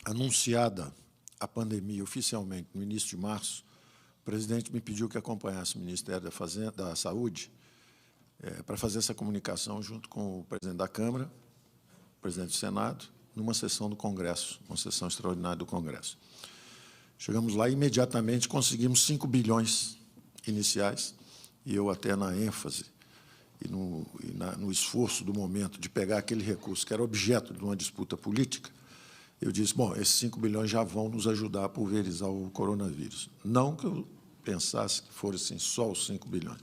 anunciada a pandemia oficialmente no início de março, o presidente me pediu que acompanhasse o Ministério da Saúde para fazer essa comunicação junto com o presidente da Câmara, o presidente do Senado, numa sessão do Congresso, uma sessão extraordinária do Congresso. Chegamos lá e, imediatamente, conseguimos 5 bilhões iniciais, e eu, até na ênfase e no esforço do momento de pegar aquele recurso que era objeto de uma disputa política, eu disse, bom, esses 5 bilhões já vão nos ajudar a pulverizar o coronavírus. Não que eu pensasse que fossem só os 5 bilhões,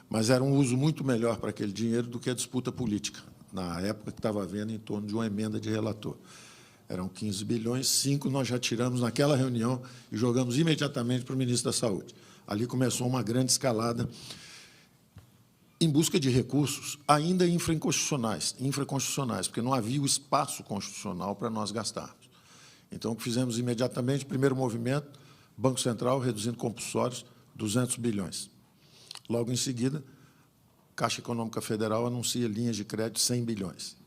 mas era um uso muito melhor para aquele dinheiro do que a disputa política, na época que estava havendo em torno de uma emenda de relator. Eram 15 bilhões, 5 nós já tiramos naquela reunião e jogamos imediatamente para o ministro da Saúde. Ali começou uma grande escalada em busca de recursos ainda infraconstitucionais, porque não havia o espaço constitucional para nós gastarmos. Então, o que fizemos imediatamente, primeiro movimento, Banco Central reduzindo compulsórios, 200 bilhões. Logo em seguida, Caixa Econômica Federal anuncia linhas de crédito 100 bilhões.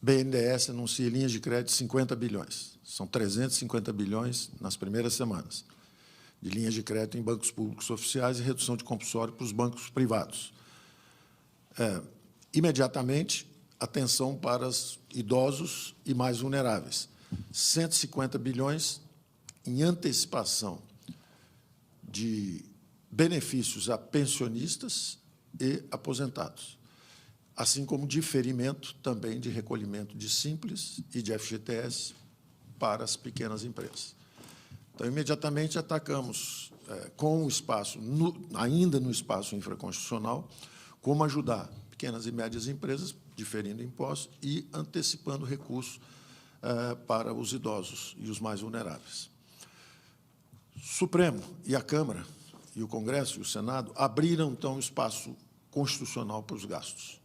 BNDES anuncia linhas de crédito 50 bilhões. São 350 bilhões nas primeiras semanas de linhas de crédito em bancos públicos oficiais e redução de compulsório para os bancos privados. Imediatamente, atenção para os idosos e mais vulneráveis. 150 bilhões em antecipação de benefícios a pensionistas e aposentados, assim como diferimento também de recolhimento de Simples e de FGTS para as pequenas empresas. Então, imediatamente, atacamos com o espaço, ainda no espaço infraconstitucional, como ajudar pequenas e médias empresas, diferindo impostos e antecipando recursos para os idosos e os mais vulneráveis. O Supremo e a Câmara, e o Congresso e o Senado, abriram, então, o espaço constitucional para os gastos.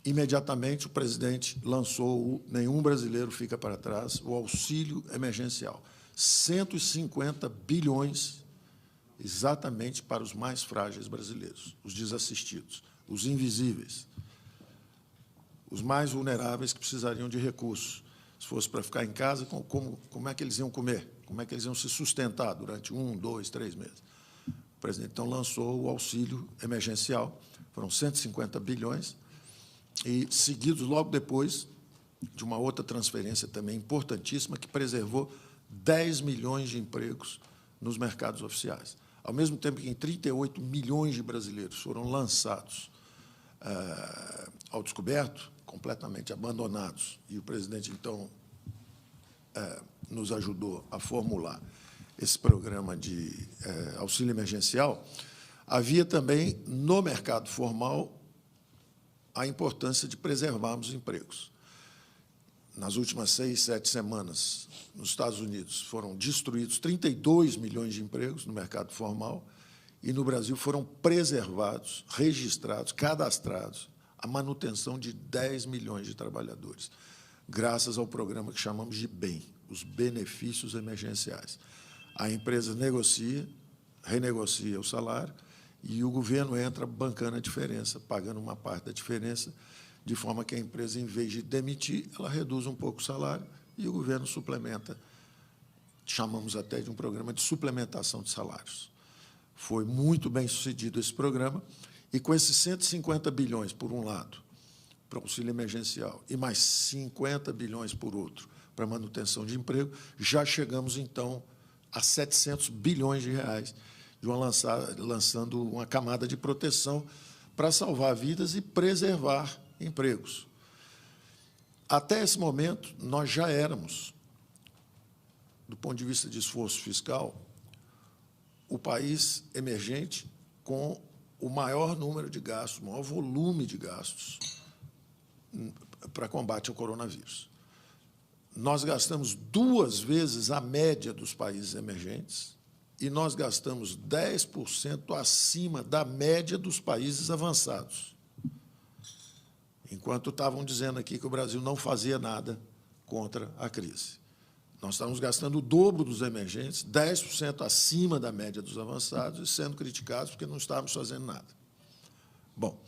Imediatamente, o presidente lançou o Nenhum Brasileiro Fica para Trás, o auxílio emergencial. 150 bilhões exatamente para os mais frágeis brasileiros, os desassistidos, os invisíveis, os mais vulneráveis que precisariam de recursos. Se fosse para ficar em casa, como é que eles iam comer? Como é que eles iam se sustentar durante 1, 2, 3 meses? O presidente, então, lançou o auxílio emergencial, foram 150 bilhões, e seguidos logo depois de uma outra transferência também importantíssima, que preservou 10 milhões de empregos nos mercados oficiais. Ao mesmo tempo que em 38 milhões de brasileiros foram lançados ao descoberto, completamente abandonados, e o presidente, então, nos ajudou a formular esse programa de auxílio emergencial, havia também, no mercado formal, a importância de preservarmos empregos. Nas últimas 6, 7 semanas, nos Estados Unidos, foram destruídos 32 milhões de empregos no mercado formal e, no Brasil, foram preservados, registrados, cadastrados, a manutenção de 10 milhões de trabalhadores, graças ao programa que chamamos de BEM, os benefícios emergenciais. A empresa negocia, renegocia o salário e o governo entra bancando a diferença, pagando uma parte da diferença, de forma que a empresa, em vez de demitir, ela reduz um pouco o salário e o governo suplementa. Chamamos até de um programa de suplementação de salários. Foi muito bem sucedido esse programa, e com esses 150 bilhões, por um lado, para o auxílio emergencial, e mais 50 bilhões, por outro, para a manutenção de emprego, já chegamos, então, a 700 bilhões de reais, lançando uma camada de proteção para salvar vidas e preservar empregos. Até esse momento, nós já éramos, do ponto de vista de esforço fiscal, o país emergente com o maior número de gastos, o maior volume de gastos para combate ao coronavírus. Nós gastamos 2 vezes a média dos países emergentes e nós gastamos 10% acima da média dos países avançados. Enquanto estavam dizendo aqui que o Brasil não fazia nada contra a crise. Nós estávamos gastando o dobro dos emergentes, 10% acima da média dos avançados, e sendo criticados porque não estávamos fazendo nada. Bom,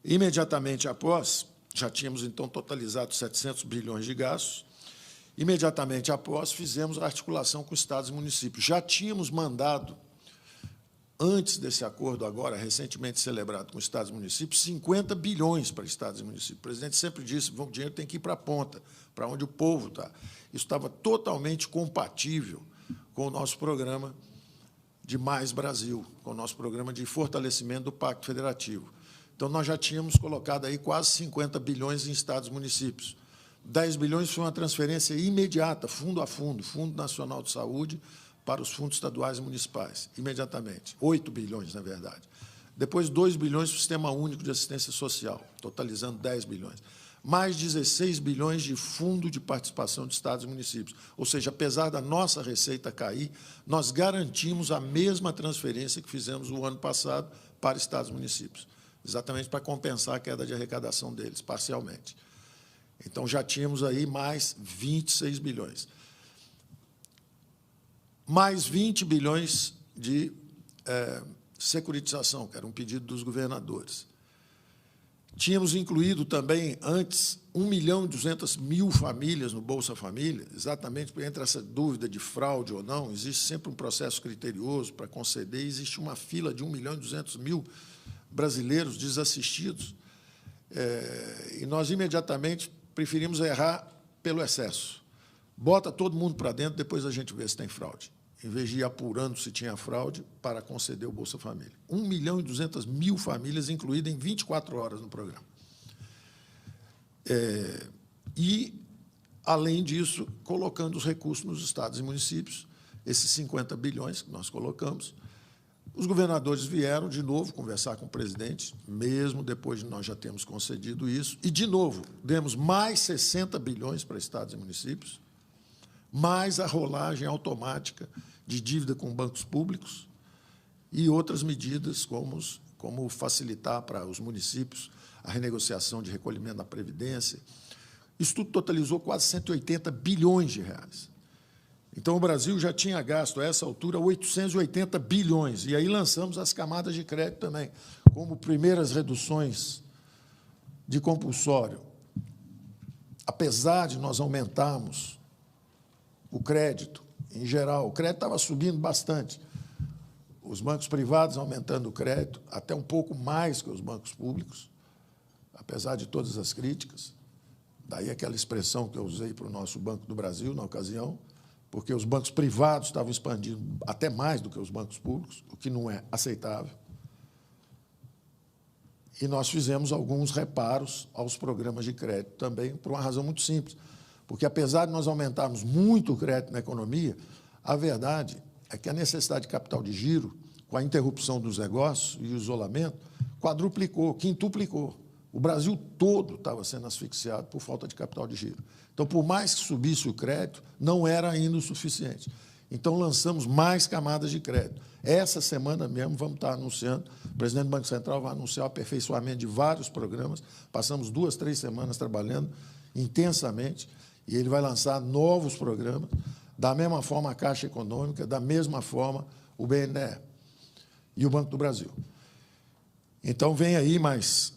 imediatamente após, Já tínhamos, então, totalizado 700 bilhões de gastos. Imediatamente após, fizemos a articulação com estados e municípios. Já tínhamos mandado, antes desse acordo, agora, recentemente celebrado com estados e municípios, 50 bilhões para estados e municípios. O presidente sempre disse que o dinheiro tem que ir para a ponta, para onde o povo está. Isso estava totalmente compatível com o nosso programa de Mais Brasil, com o nosso programa de fortalecimento do Pacto Federativo. Então, nós já tínhamos colocado aí quase 50 bilhões em estados e municípios. 10 bilhões foi uma transferência imediata, fundo a fundo, Fundo Nacional de Saúde, para os fundos estaduais e municipais, imediatamente. 8 bilhões, na verdade. Depois, 2 bilhões para o Sistema Único de Assistência Social, totalizando 10 bilhões. Mais 16 bilhões de fundo de participação de estados e municípios. Ou seja, apesar da nossa receita cair, nós garantimos a mesma transferência que fizemos o ano passado para estados e municípios, exatamente para compensar a queda de arrecadação deles, parcialmente. Então, já tínhamos aí mais 26 bilhões. Mais 20 bilhões de securitização, que era um pedido dos governadores. Tínhamos incluído também, antes, 1.200.000 famílias no Bolsa Família, exatamente entre essa dúvida de fraude ou não, existe sempre um processo criterioso para conceder, existe uma fila de 1.200.000 brasileiros desassistidos, e nós, imediatamente, preferimos errar pelo excesso. Bota todo mundo para dentro, depois a gente vê se tem fraude, em vez de ir apurando se tinha fraude para conceder o Bolsa Família. 1.200.000 famílias incluídas em 24 horas no programa. E, além disso, colocando os recursos nos estados e municípios, esses 50 bilhões que nós colocamos. Os governadores vieram, de novo, conversar com o presidente, mesmo depois de nós já termos concedido isso, e, de novo, demos mais 60 bilhões para estados e municípios, mais a rolagem automática de dívida com bancos públicos e outras medidas, como facilitar para os municípios a renegociação de recolhimento da Previdência. Isso tudo totalizou quase 180 bilhões de reais. Então, o Brasil já tinha gasto, a essa altura, 880 bilhões. E aí lançamos as camadas de crédito também, como primeiras reduções de compulsório. Apesar de nós aumentarmos o crédito, em geral, o crédito estava subindo bastante. Os bancos privados aumentando o crédito, até um pouco mais que os bancos públicos, apesar de todas as críticas. Daí aquela expressão que eu usei para o nosso Banco do Brasil, na ocasião, porque os bancos privados estavam expandindo até mais do que os bancos públicos, o que não é aceitável. E nós fizemos alguns reparos aos programas de crédito também, por uma razão muito simples, porque, apesar de nós aumentarmos muito o crédito na economia, a verdade é que a necessidade de capital de giro, com a interrupção dos negócios e o isolamento, quadruplicou, quintuplicou. O Brasil todo estava sendo asfixiado por falta de capital de giro. Então, por mais que subisse o crédito, não era ainda o suficiente. Então, lançamos mais camadas de crédito. Essa semana mesmo vamos estar anunciando, o presidente do Banco Central vai anunciar o aperfeiçoamento de vários programas, passamos 2, 3 semanas trabalhando intensamente, e ele vai lançar novos programas, da mesma forma a Caixa Econômica, da mesma forma o BNDE e o Banco do Brasil. Então, vem aí mais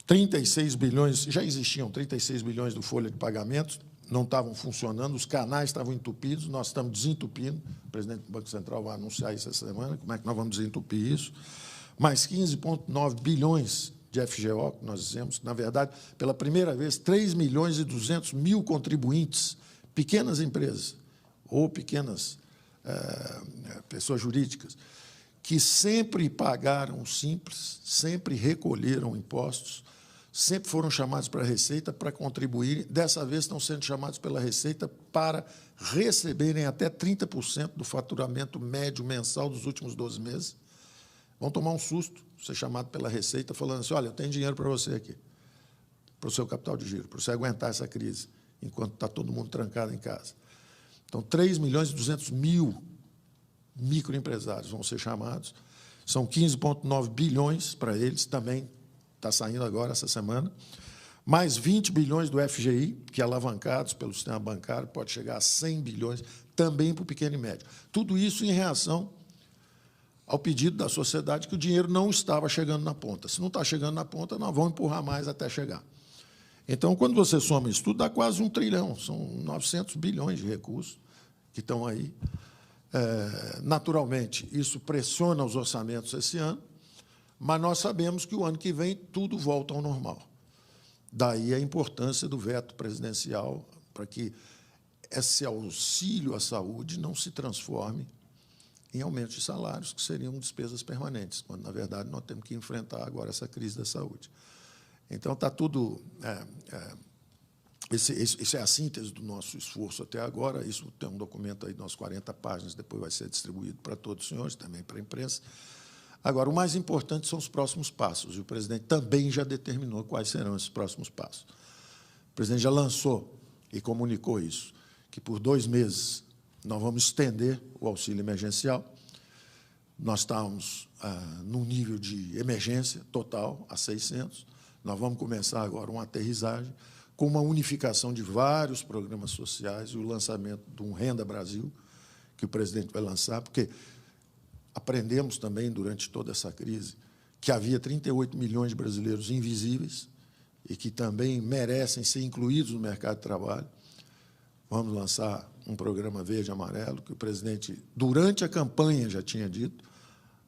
36 bilhões, já existiam 36 bilhões do folha de pagamentos, não estavam funcionando, os canais estavam entupidos, nós estamos desentupindo, o presidente do Banco Central vai anunciar isso essa semana, como é que nós vamos desentupir isso, mais 15,9 bilhões de FGO, que nós dizemos, na verdade, pela primeira vez, 3.200.000 contribuintes, pequenas empresas ou pequenas pessoas jurídicas, que sempre pagaram o Simples, sempre recolheram impostos, sempre foram chamados para a Receita para contribuir, dessa vez estão sendo chamados pela Receita para receberem até 30% do faturamento médio mensal dos últimos 12 meses. Vão tomar um susto, ser chamado pela Receita, falando assim, olha, eu tenho dinheiro para você aqui, para o seu capital de giro, para você aguentar essa crise, enquanto está todo mundo trancado em casa. Então, 3.200.000 microempresários vão ser chamados, são 15,9 bilhões para eles, também está saindo agora essa semana, mais 20 bilhões do FGI, que alavancados pelo sistema bancário, pode chegar a 100 bilhões, também para o pequeno e médio. Tudo isso em reação ao pedido da sociedade que o dinheiro não estava chegando na ponta. Se não está chegando na ponta, nós vamos empurrar mais até chegar. Então, quando você soma isso tudo, dá quase 1 trilhão, são 900 bilhões de recursos que estão aí. Naturalmente, isso pressiona os orçamentos esse ano, mas nós sabemos que o ano que vem tudo volta ao normal. Daí a importância do veto presidencial para que esse auxílio à saúde não se transforme em aumento de salários, que seriam despesas permanentes, quando, na verdade, nós temos que enfrentar agora essa crise da saúde. Então, está tudo... Isso é a síntese do nosso esforço até agora. Isso tem um documento aí de umas 40 páginas, depois vai ser distribuído para todos os senhores, também para a imprensa. Agora, o mais importante são os próximos passos, e o presidente também já determinou quais serão esses próximos passos. O presidente já lançou e comunicou isso, que por 2 meses nós vamos estender o auxílio emergencial. Nós estamos num nível de emergência total, a 600. Nós vamos começar agora uma aterrissagem com uma unificação de vários programas sociais e o lançamento de um Renda Brasil, que o presidente vai lançar, porque aprendemos também, durante toda essa crise, que havia 38 milhões de brasileiros invisíveis e que também merecem ser incluídos no mercado de trabalho. Vamos lançar um programa verde e amarelo, que o presidente, durante a campanha, já tinha dito: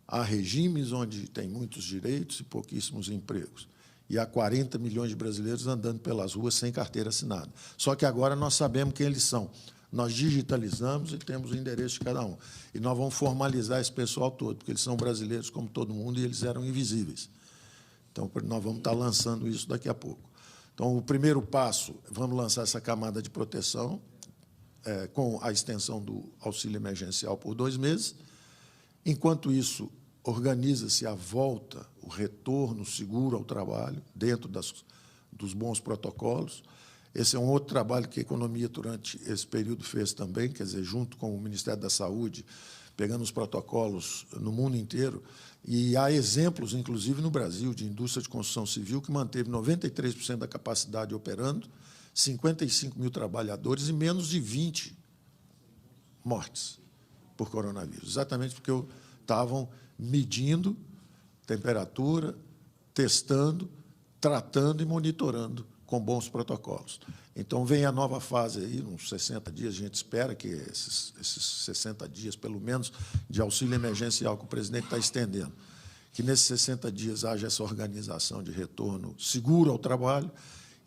há regimes onde tem muitos direitos e pouquíssimos empregos. E há 40 milhões de brasileiros andando pelas ruas sem carteira assinada. Só que agora nós sabemos quem eles são. Nós digitalizamos e temos o endereço de cada um. E nós vamos formalizar esse pessoal todo, porque eles são brasileiros como todo mundo e eles eram invisíveis. Então, nós vamos estar lançando isso daqui a pouco. Então, o primeiro passo, vamos lançar essa camada de proteção com a extensão do auxílio emergencial por 2 meses. Enquanto isso, organiza-se a volta, o retorno seguro ao trabalho, dentro dos bons protocolos. Esse é um outro trabalho que a economia, durante esse período, fez também, quer dizer, junto com o Ministério da Saúde, pegando os protocolos no mundo inteiro. E há exemplos, inclusive, no Brasil, de indústria de construção civil que manteve 93% da capacidade operando, 55 mil trabalhadores e menos de 20 mortes por coronavírus, exatamente porque estavam medindo temperatura, testando, tratando e monitorando com bons protocolos. Então, vem a nova fase aí, uns 60 dias, a gente espera que esses 60 dias, pelo menos, de auxílio emergencial que o presidente está estendendo, que nesses 60 dias haja essa organização de retorno seguro ao trabalho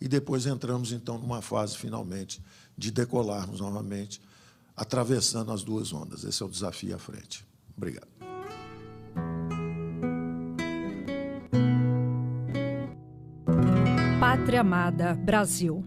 e depois entramos, então, numa fase, finalmente, de decolarmos novamente, atravessando as 2 ondas. Esse é o desafio à frente. Obrigado. Pátria Amada Brasil.